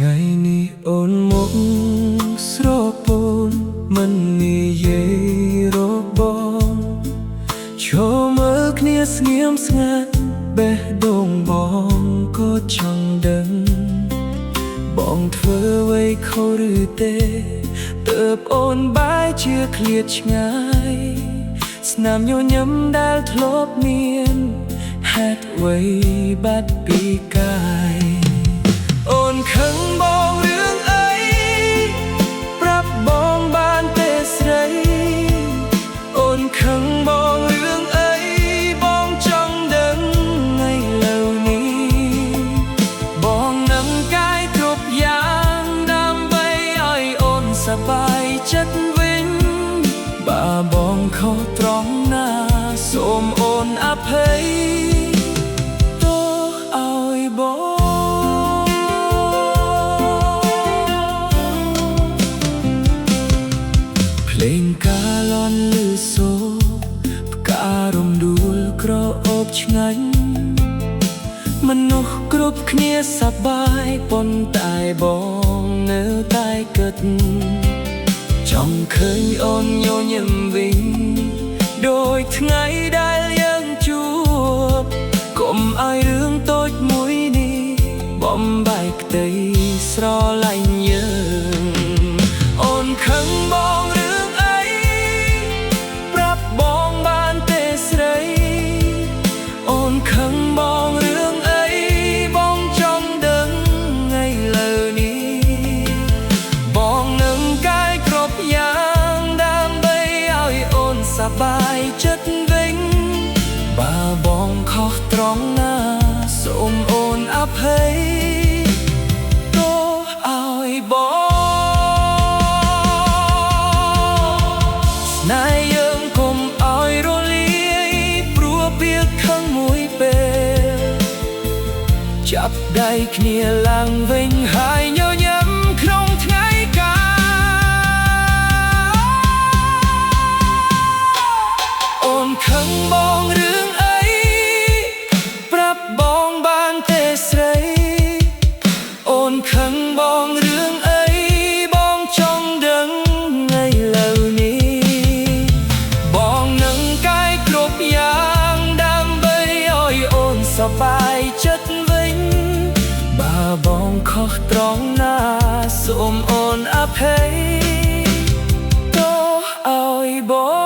ថ្ងៃនេះអូនមកស្រពូនមិននិយាយរបស់ចូលមើលគ្នាស្ងៀមស្ងាត់បេះដូងបងក៏ចង់ដឹងបងធ្វើអ្វីខុសឬទេទើបអូនបែរជាឃ្លាតឆ្ងាយស្នាមញញឹមដែលធ្លាប់មានហេតុអ្វីបាត់ពីកាយអូនខឹងបងរឿងអីប្រាប់បងបានទេស្រីអូនខឹងបងរឿងអីបងចង់ដឹងថ្ងៃលើនេះបងនឹងកាយគ្រប់យ៉ាងដើម្បីឲ្យអូនសប្បាយចិត្តវិញបើបងខុសត្រង់ណាសូមអូនអភ័យទោសឲ្យបងភ្លេងកាឡន់លឺសូផ្ការំដួលក្រអូបឆ្ងាញ់មនុស្សគ្រប់គ្នាសប្បាយប៉ុន្តែបងនៅតែគិតចង់ឃើញអូនញញឹមវិញដូចថ្ងៃដែលយើងជួបកុំឲ្យរឿងតូចមួយនេះបំបែកផ្ទៃស្រឡាញ់យើងអូនខឹងបងរឿងអីប្រាប់បងបានទេស្រីអូនខឹងបងរឿងអីបងចង់ដឹងថ្ងៃលើនេះបងនឹងកាយគ្រប់យ៉ាងដើម្បីឲ្យអូនសប្បាយចិត្តវិញបើបងខុសត្រង់ណាសូមអូនអភ័យទោសឲ្យបងស្នេហ៍យើងកុំឲ្យរលាយព្រោះវាខឹងមួយពេលចាប់ដៃគ្នាឡើងវិញហើយញញឹមក្នុងថ្ងៃកាអូនខឹងបងរឿងអីប្រាប់បងបានទេស្រីអូនខឹងបងរឿងអីបងចង់ដឹងថ្ងៃលើនេះបងនឹងកាយគ្រប់យ៉ាងដើម្បីឲ្យអូនសប្បាយចិត្តវិញបើបងខុសត្រង់ណាសូមអូនអភ័យទោសឲ្យបង